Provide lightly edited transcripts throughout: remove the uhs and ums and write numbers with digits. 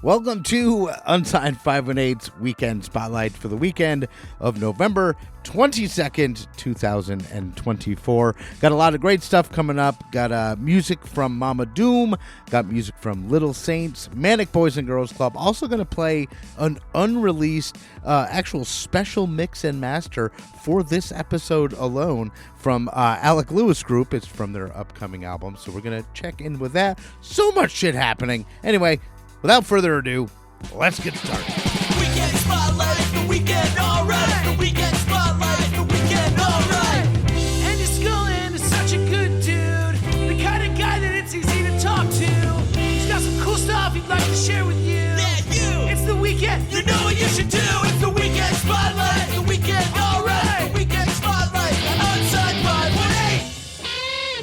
Welcome to Unsigned518's Weekend Spotlight for the weekend of November 22nd, 2024. Got a lot of great stuff coming up. Got music from Mama Doom. Got music from Little Saints, Manic Boys and Girls Club. Also going to play an unreleased actual special mix and master for this episode alone from Alec Lewis Group. It's from their upcoming album, so we're going to check in with that. So much shit happening. Anyway, without further ado, let's get started. Weekend Spotlight, the weekend alright. The weekend Spotlight, the weekend alright. Andy Scullin is such a good dude, the kind of guy that it's easy to talk to. He's got some cool stuff he'd like to share with you. Yeah, you. It's the weekend, you know what you should do. It's the weekend Spotlight, the weekend alright. The weekend Spotlight, Unsigned518.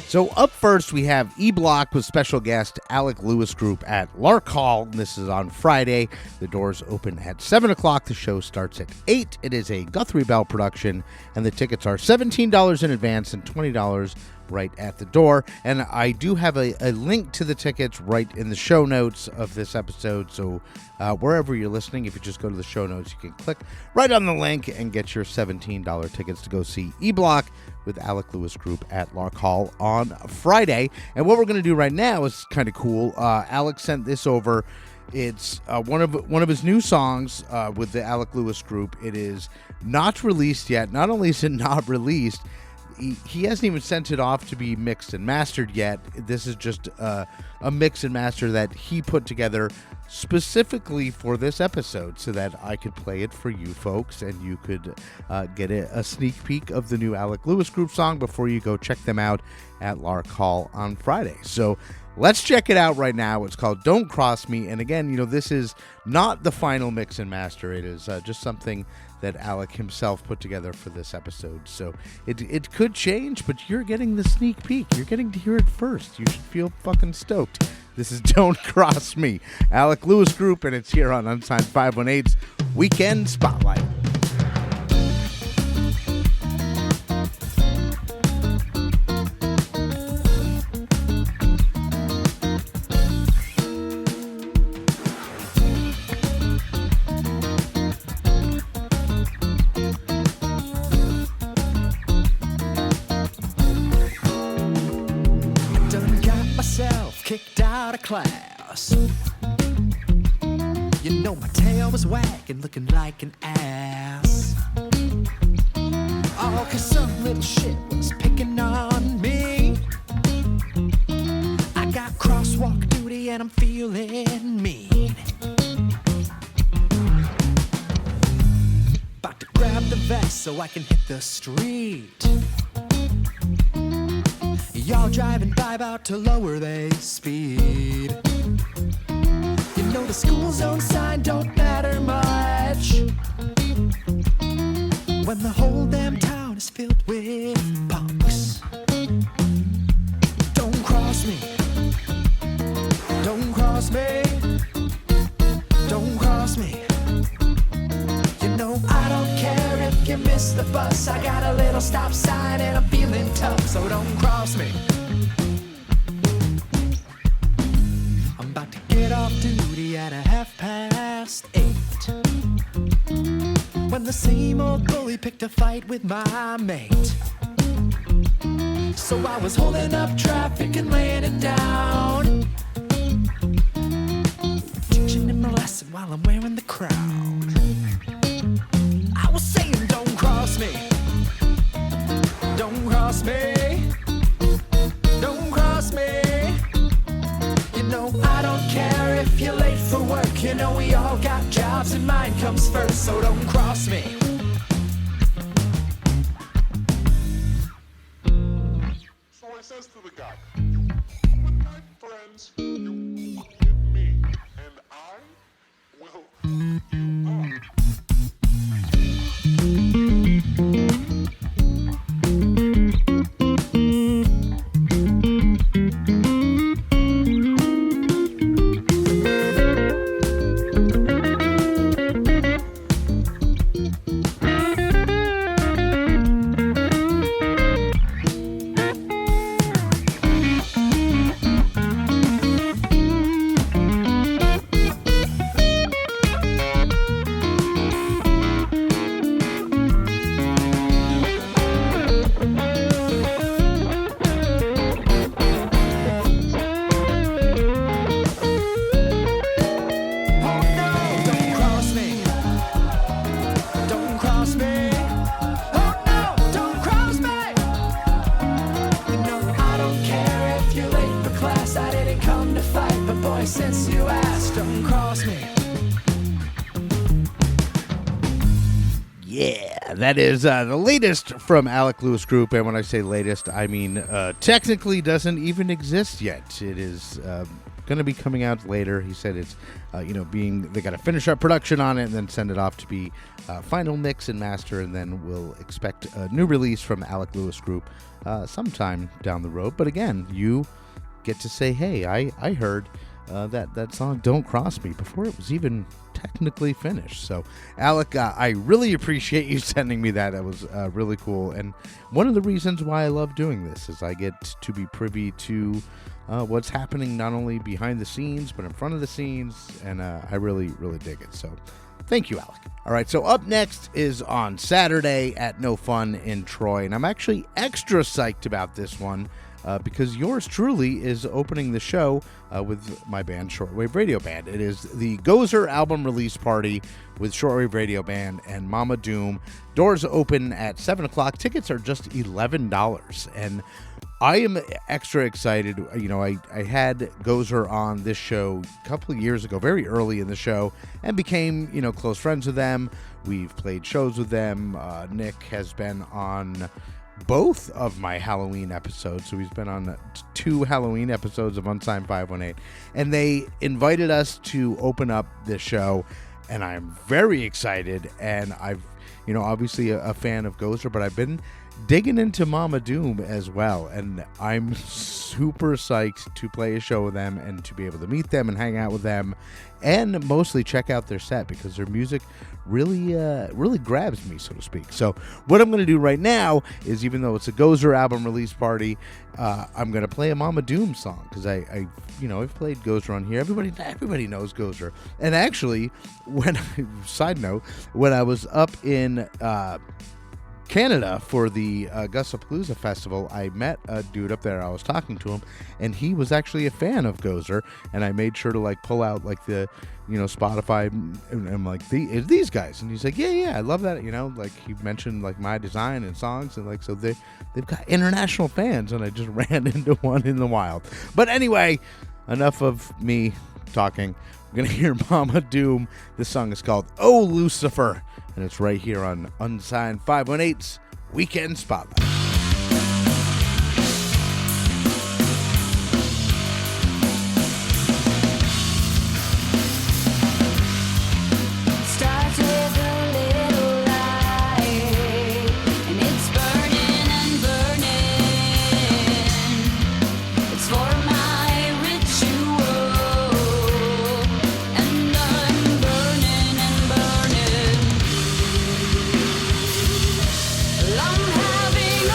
So up first, we have E-Block with special guest Alec Lewis Group at Lark Hall. This is on Friday. The doors open at 7 o'clock. The show starts at 8. It is a Guthrie Bell production, and the tickets are $17 in advance and $20 right at the door. And I do have a link to the tickets right in the show notes of this episode. So wherever you're listening, if you just go to the show notes, you can click right on the link and get your $17 tickets to go see E-Block with Alec Lewis Group at Lark Hall on Friday. And what we're going to do right now is kind of cool. Alec sent this over. It's one of his new songs with the Alec Lewis Group. It is not released yet. Not only is it not released, he hasn't even sent it off to be mixed and mastered yet. This is just a mix and master that he put together specifically for this episode so that I could play it for you folks and you could get a sneak peek of the new Alec Lewis Group song before you go check them out at Lark Hall on Friday. So let's check it out right now. It's called Don't Cross Me. And again, this is not the final mix and master. It is just something that Alec himself put together for this episode. So it could change, but you're getting the sneak peek. You're getting to hear it first. You should feel fucking stoked. This is Don't Cross Me, Alec Lewis Group, and it's here on Unsigned518's Weekend Spotlight. Kicked out of class. You know my tail was wagging, looking like an ass. Oh, 'cause some little shit was picking on me. I got crosswalk duty and I'm feeling mean. About to grab the vest so I can hit the street. Y'all driving by about to lower their speed. You know the school zone sign don't matter much when the whole damn town is filled with punks. Don't cross me. Don't cross me. Don't cross me. You know I don't care if you miss the bus. I got a little stop sign and I'm feeling tough, so don't cross me. I'm about to get off duty at 8:30 when the same old bully picked a fight with my mate. So I was holding up traffic and laying it down, teaching him a lesson while I'm wearing the crown. I was saying don't cross me. Don't cross me. Don't cross me. You know I don't care if you're late for work. You know we all got jobs and mine comes first, so don't cross me. So I says to the guy, with my friends, you hit me, and I will you up. That is the latest from Alec Lewis Group, and when I say latest, I mean technically doesn't even exist yet. It is going to be coming out later. He said it's, they got to finish up production on it and then send it off to be final mix and master, and then we'll expect a new release from Alec Lewis Group sometime down the road. But again, you get to say, hey, I heard that song Don't Cross Me before it was even technically finished. So Alec, I really appreciate you sending me that. That was really cool, and one of the reasons why I love doing this is I get to be privy to what's happening not only behind the scenes but in front of the scenes, and I really dig it. So thank you, Alec. All right, so up next is on Saturday at No Fun in Troy, and I'm actually extra psyched about this one because yours truly is opening the show with my band, Shortwave Radio Band. It is the Gozer album release party with Shortwave Radio Band and Mama Doom. Doors open at 7 o'clock. Tickets are just $11, and I am extra excited. I had Gozer on this show a couple of years ago, very early in the show, and became, close friends with them. We've played shows with them. Nick has been on both of my Halloween episodes, so he's been on 2 Halloween episodes of Unsigned518, and they invited us to open up this show, and I'm very excited. And I've, obviously a fan of Gozer, but I've been digging into Mama Doom as well, and I'm super psyched to play a show with them and to be able to meet them and hang out with them, and mostly check out their set because their music really grabs me, so to speak. So what I'm going to do right now is, even though it's a Gozer album release party, I'm going to play a Mama Doom song because I've played Gozer on here. Everybody knows Gozer. And actually, side note, when I was up in Canada for the Gustapalooza Festival, I met a dude up there. I was talking to him, and he was actually a fan of Gozer, and I made sure to pull out the Spotify, and I'm like, these guys, and he's like, yeah, I love that. He mentioned my design and songs, and so they've got international fans, and I just ran into one in the wild. But anyway, enough of me talking. We're gonna hear Mama Doom. This song is called Oh Lucifer, and it's right here on Unsigned 518's Weekend Spotlight. Starts with a little light, and it's burning and burning. It's for my ritual, and I'm burning and burning. I'm having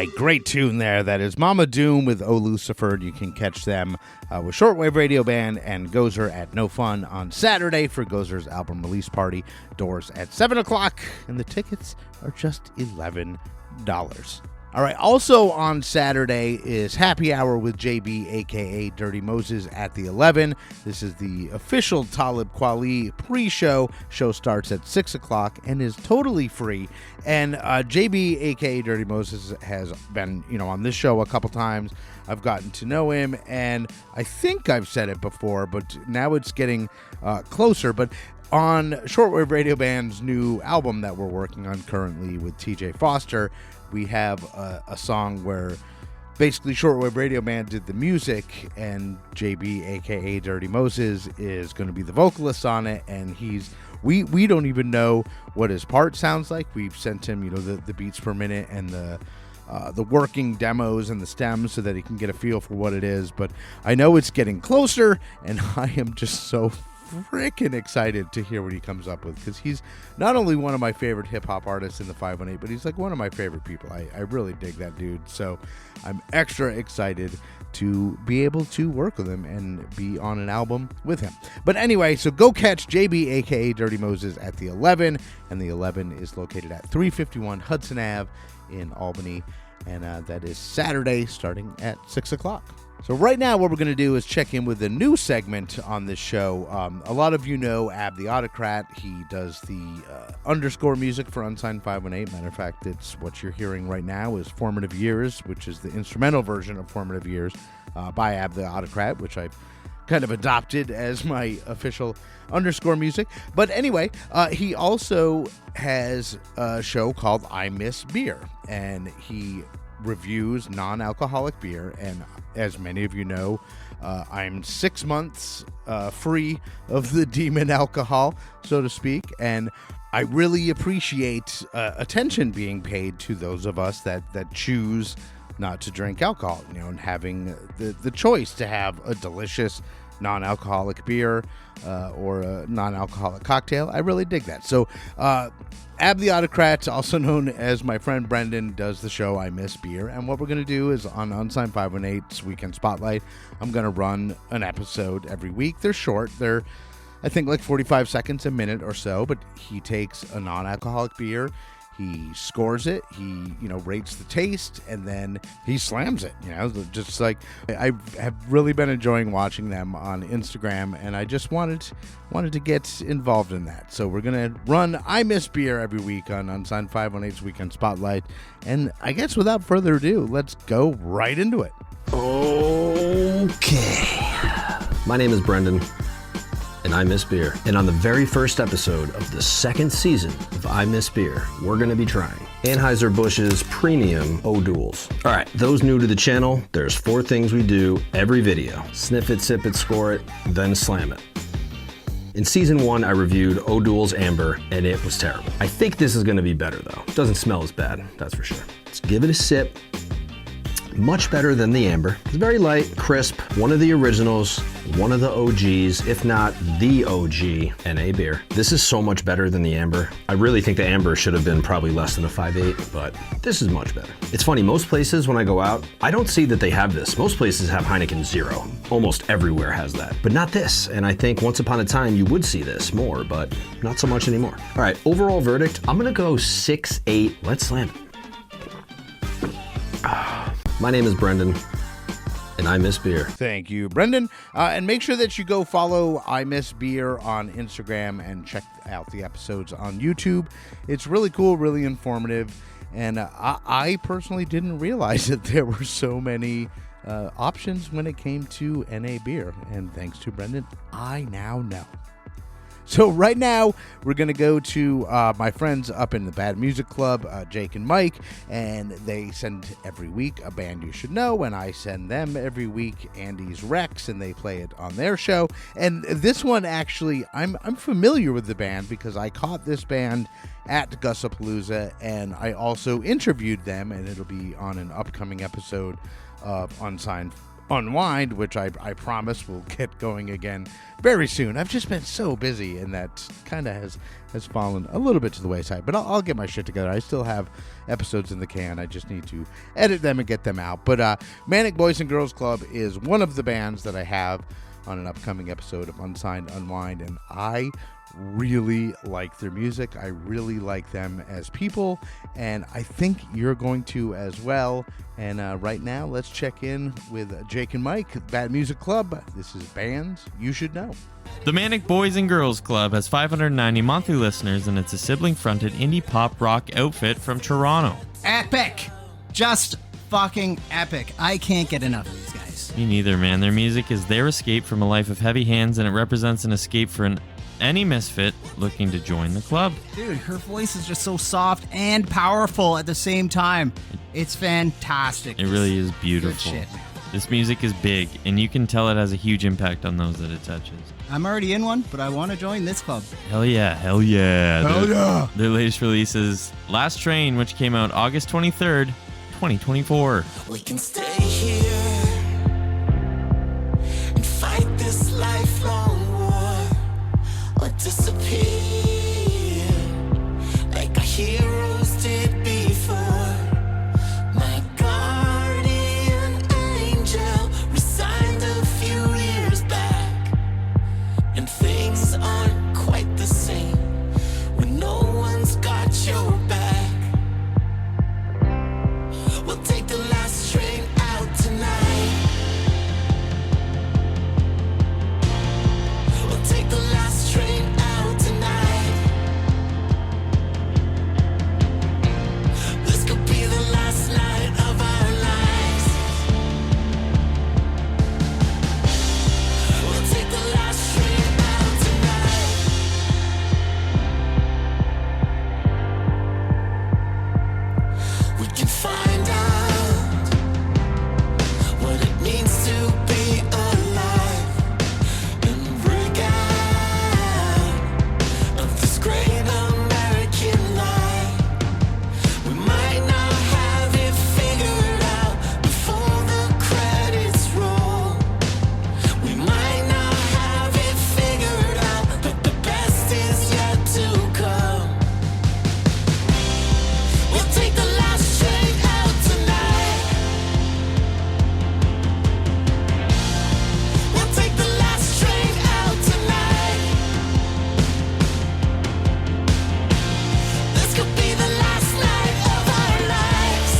right, great tune there. That is Mama Doom with Oh Lucifer. You can catch them with Shortwave Radio Band and Gozer at No Fun on Saturday for Gozer's album release party. Doors at 7 o'clock, and the tickets are just $11. All right, also on Saturday is Happy Hour with JB, a.k.a. Dirty Moses, at the 11. This is the official Talib Kweli pre-show. Show starts at 6 o'clock and is totally free. And JB, a.k.a. Dirty Moses, has been, on this show a couple times. I've gotten to know him, and I think I've said it before, but now it's getting closer. But on Shortwave Radio Band's new album that we're working on currently with TJ Foster, we have a song where basically Shortwave Radio Band did the music, and JB, a.k.a. Dirty Moses, is going to be the vocalist on it, and we don't even know what his part sounds like. We've sent him, the beats per minute and the working demos and the stems so that he can get a feel for what it is, but I know it's getting closer, and I am just so freaking excited to hear what he comes up with, because he's not only one of my favorite hip-hop artists in the 518, but he's like one of my favorite people. I really dig that dude, so I'm extra excited to be able to work with him and be on an album with him. But anyway, so go catch JB, a.k.a. Dirty Moses, at the 11, and the 11 is located at 351 Hudson Ave in Albany, and that is Saturday starting at 6 o'clock. So right now what we're going to do is check in with a new segment on this show. A lot of you know Ab the Autocrat. He does the underscore music for Unsigned518. Matter of fact, it's what you're hearing right now is Formative Years, which is the instrumental version of Formative Years by Ab the Autocrat, which I've kind of adopted as my official underscore music. But anyway, he also has a show called I Miss Beer, and he reviews non-alcoholic beer, and as many of you know, I'm 6 months free of the demon alcohol, so to speak, and I really appreciate attention being paid to those of us that choose not to drink alcohol, and having the choice to have a delicious non-alcoholic beer or a non-alcoholic cocktail. I really dig that. So Ab the Autocrat, also known as my friend Brendan, does the show I Miss Beer, and what we're going to do is on Unsigned518's Weekend Spotlight, I'm going to run an episode every week. They're short. They're, I think, like 45 seconds, a minute or so, but he takes a non-alcoholic beer, he scores it, he, rates the taste, and then he slams it, just like, I have really been enjoying watching them on Instagram, and I just wanted to get involved in that. So we're going to run I Miss Beer every week on Unsigned518's Weekend Spotlight, and I guess without further ado, let's go right into it. Okay. My name is Brendan, and I Miss Beer. And on the very first episode of the second season of I Miss Beer, we're going to be trying Anheuser-Busch's Premium O'Douls. All right, those new to the channel, there's 4 things we do every video. Sniff it, sip it, score it, then slam it. In season 1, I reviewed O'Doul's Amber, and it was terrible. I think this is going to be better, though. It doesn't smell as bad, that's for sure. Let's give it a sip. Much better than the Amber. It's very light, crisp, one of the originals, one of the OGs, if not the OG NA beer. This is so much better than the Amber. I really think the Amber should have been probably less than a 5.8, but this is much better. It's funny, most places when I go out, I don't see that they have this. Most places have Heineken Zero. Almost everywhere has that, but not this. And I think once upon a time you would see this more, but not so much anymore. All right, overall verdict, I'm gonna go 6.8. Let's slam it. My name is Brendan, and I Miss Beer. Thank you, Brendan. And make sure that you go follow I Miss Beer on Instagram and check out the episodes on YouTube. It's really cool, really informative. And I personally didn't realize that there were so many options when it came to NA beer. And thanks to Brendan, I now know. So right now, we're going to go to my friends up in the Bad Music Club, Jake and Mike, and they send every week a band you should know, and I send them every week Andy's Rex, and they play it on their show. And this one, actually, I'm familiar with the band because I caught this band at Gussapalooza, and I also interviewed them, and it'll be on an upcoming episode of Unsigned Unwind, which I promise will get going again very soon. I've just been so busy, and that kind of has fallen a little bit to the wayside, but I'll get my shit together. I still have episodes in the can. I just need to edit them and get them out. But Manic Boys and Girls Club is one of the bands that I have on an upcoming episode of Unsigned Unwind, and I really like their music. I really like them as people, and I think you're going to as well. And right now, let's check in with Jake and Mike, Bad Music Club. This is Bands You Should Know. The Manic Boys and Girls Club has 590 monthly listeners, and it's a sibling-fronted indie pop rock outfit from Toronto. Epic! Just fucking epic. I can't get enough of these guys. Me neither, man. Their music is their escape from a life of heavy hands, and it represents an escape for any misfit looking to join the club. Dude, her voice is just so soft and powerful at the same time. It's fantastic. It really is beautiful. Good shit, man. This music is big, and you can tell it has a huge impact on those that it touches. I'm already in one, but I want to join this club. Hell yeah, hell yeah. Hell yeah. Their latest release is Last Train, which came out August 23rd, 2024. We can stay here and fight this lifelong war, or disappear like our heroes did before. My guardian angel resigned a few years back, and things aren't quite the same when no one's got your back. We'll take the last train out tonight. We'll take the last train out tonight. This could be the last night of our lives. We'll take the last train out tonight. We can find out what it means to be alive and break out of this great American lie. We might not have it figured out before the credits roll. We might not have it figured out, but the best is yet to come. We'll take the last train out tonight. We'll take the last train out tonight. This could be the last night of our lives.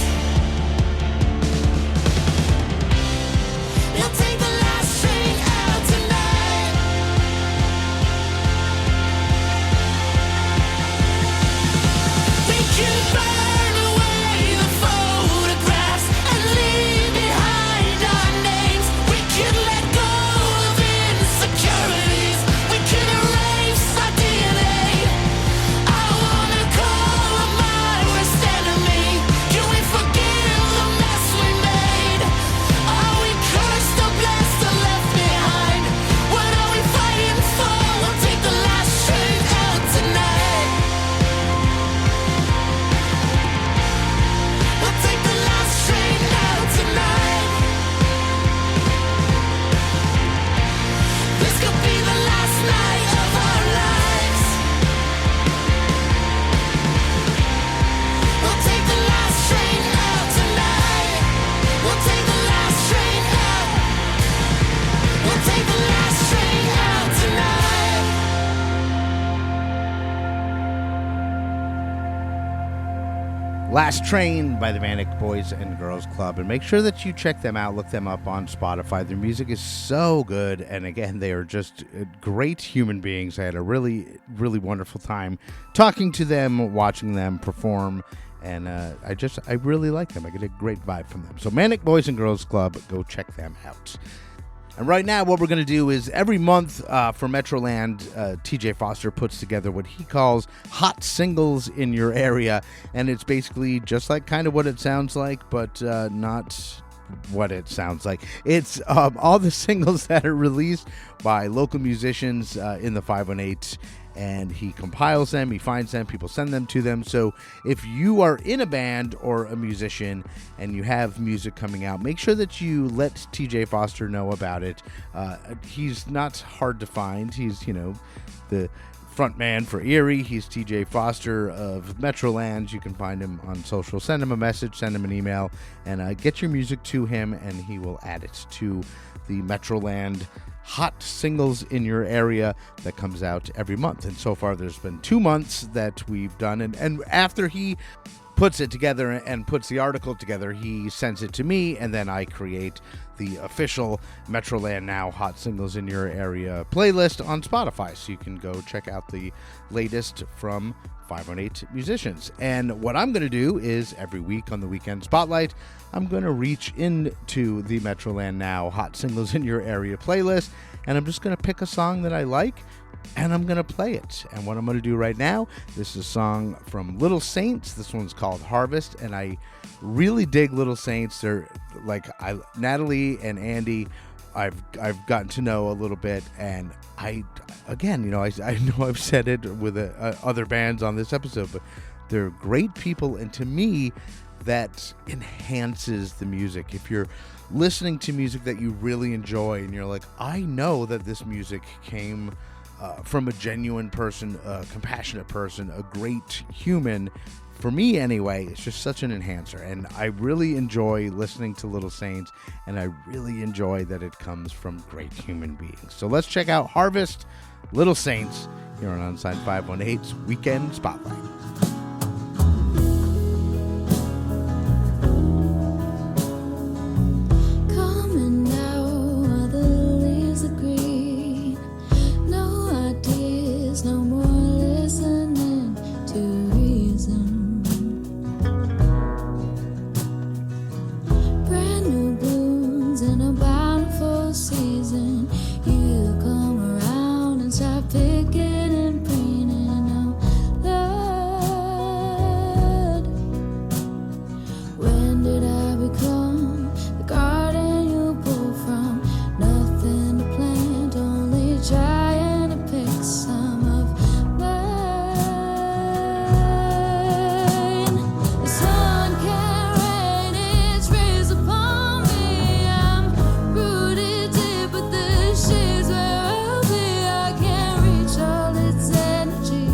We'll take the last train out tonight. We can burn away the photographs and leave behind our names. We can let go of insecurities. We can erase our DNA. I wanna call on my worst enemy. Can we forgive the mess we made? Are we cursed or blessed or left behind? What are we fighting for? We'll take the last train out tonight. We'll take the last train out tonight. This could be the last night of our lives. We'll take the last train out tonight. We'll take the last train out. We'll take the last train out tonight. Last Train by the Manic Boys and Girls Club, and make sure that you check them out. Look them up on Spotify. Their music is so good, and again, they are just great human beings. I had a really, really wonderful time talking to them, watching them perform, and I really like them. I get a great vibe from them. So Manic Boys and Girls Club, go check them out. And right now, what we're going to do is every month for Metroland, TJ Foster puts together what he calls hot singles in your area. And it's basically just like kind of what it sounds like, but not what it sounds like. It's all the singles that are released by local musicians in the 518 and he compiles them, he finds them, people send them to them. So if you are in a band or a musician and you have music coming out, make sure that you let TJ Foster know about it. He's not hard to find. He's, the front man for Erie. He's TJ Foster of Metroland. You can find him on social. Send him a message, send him an email, and get your music to him, and he will add it to the Metroland Hot Singles in Your Area that comes out every month. And so far there's been 2 months that we've done, and after he puts it together and puts the article together, he sends it to me, and then I create the official Metroland Now Hot Singles in Your Area playlist on Spotify, so you can go check out the latest from 518 musicians. And what I'm going to do is every week on the Weekend Spotlight, I'm going to reach into the Metroland Now Hot Singles in Your Area playlist, and I'm just going to pick a song that I like, and I'm going to play it. And what I'm going to do right now, this is a song from Little Saints. This one's called Harvest, and I really dig Little Saints. They're Natalie and Andy, I've gotten to know a little bit, and I know I've said it with other bands on this episode, but they're great people, and to me, that enhances the music. If you're listening to music that you really enjoy, and you're like, I know that this music came from a genuine person, a compassionate person, a great human. For me, anyway, it's just such an enhancer, and I really enjoy listening to Little Saints, and I really enjoy that it comes from great human beings. So let's check out Harvest, Little Saints, here on Unsigned518's Weekend Spotlight. Coming now, the leaves are green. No ideas, no more listening to reason. Brand new blooms in a bountiful season. You come around and start picking and preening out loud. When did I become the garden you pull from? Nothing to plant, only trying to pick some of mine. The sun can't rain its rays upon me. I'm rooted deep, but the shades where I'll be. I can't reach all its energy.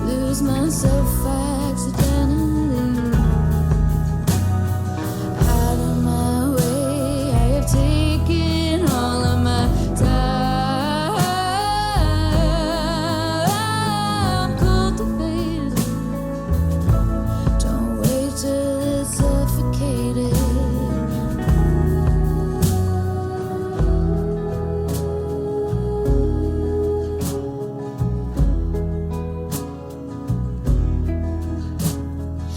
Lose myself accidentally. Out of my way, I have taken all of my time. Cultivated. Don't wait till it's suffocated.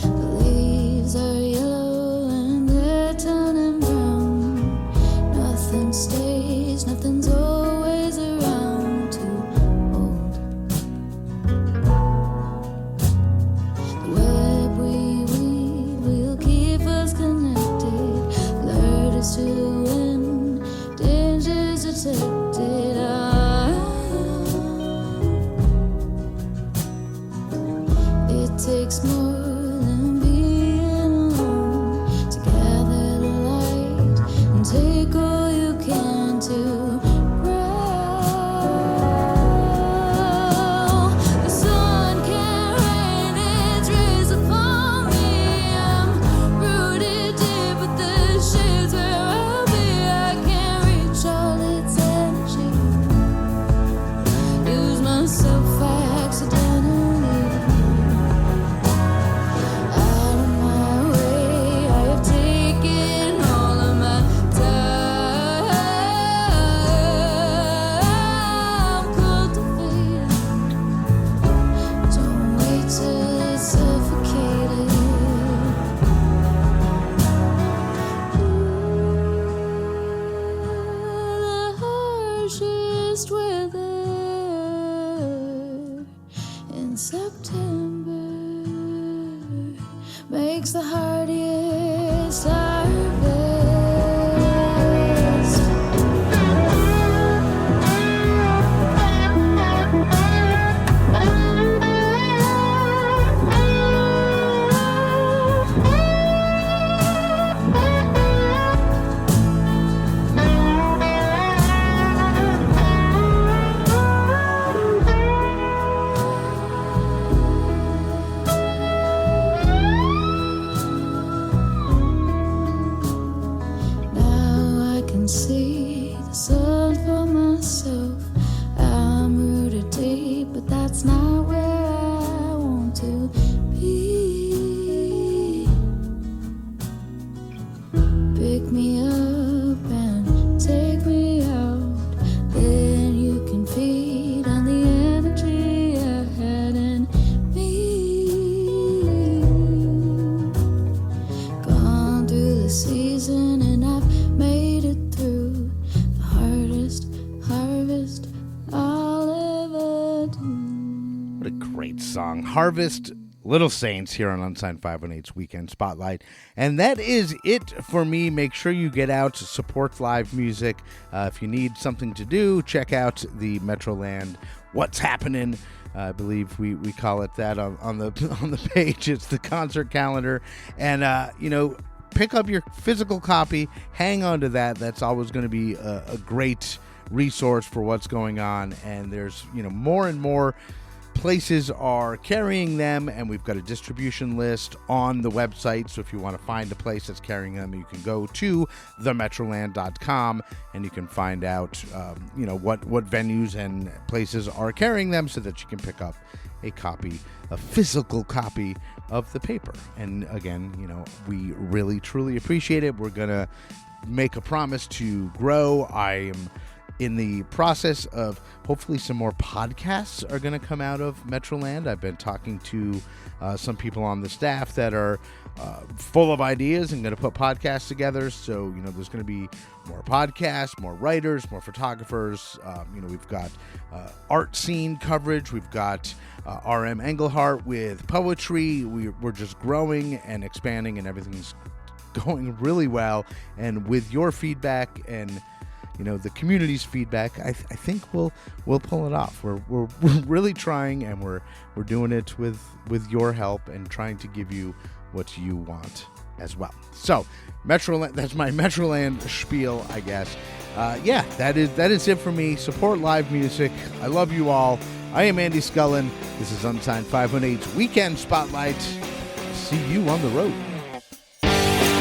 The leaves are yellow and they're turning brown. Nothing stays, nothing's always around to hold. The web we weave will keep us connected. Alert us to when danger's detected. It takes more than being alone to gather the light and take all you can to grow. The sun can't rain its rays upon me. I'm rooted deep, but the shades where I'll be. I can't reach all its energy. Lose myself accidentally. Out of my way, I have taken all of my time. Cultivated. Don't wait till it's suffocated. The harshest weather in September makes the hardiest harvest. What a great song. Harvest, Little Saints here on Unsigned 518's Weekend Spotlight. And that is it for me. Make sure you get out to support live music. If you need something to do, check out the Metroland What's Happening. I believe we call it that on the page. It's the concert calendar. And, pick up your physical copy. Hang on to that. That's always going to be a great resource for what's going on. And there's, more and more places are carrying them, and we've got a distribution list on the website. So if you want to find a place that's carrying them, you can go to themetroland.com and you can find out, what venues and places are carrying them, so that you can pick up a physical copy of the paper. And again, we really truly appreciate it. We're gonna make a promise to grow. I am in the process of hopefully some more podcasts are going to come out of Metroland. I've been talking to some people on the staff that are full of ideas and going to put podcasts together. So, there's going to be more podcasts, more writers, more photographers. We've got art scene coverage. We've got RM Engelhart with poetry. We're just growing and expanding, and everything's going really well. And with your feedback and the community's feedback, I think we'll pull it off. We're really trying, and we're doing it with your help and trying to give you what you want as well. So, Metroland, that's my Metroland spiel, I guess. That is it for me. Support live music. I love you all. I am Andy Scullin. This is Unsigned 518's Weekend Spotlight. See you on the road.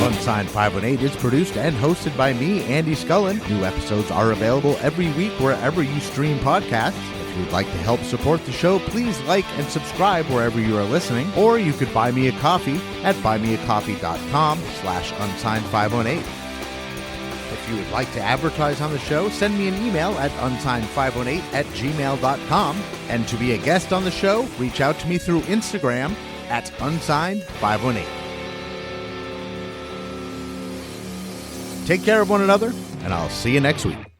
Unsigned 518 is produced and hosted by me, Andy Scullin. New episodes are available every week wherever you stream podcasts. If you'd like to help support the show, please like and subscribe wherever you are listening. Or you could buy me a coffee at buymeacoffee.com/unsigned518. If you would like to advertise on the show, send me an email at unsigned518@gmail.com. And to be a guest on the show, reach out to me through Instagram at unsigned518. Take care of one another, and I'll see you next week.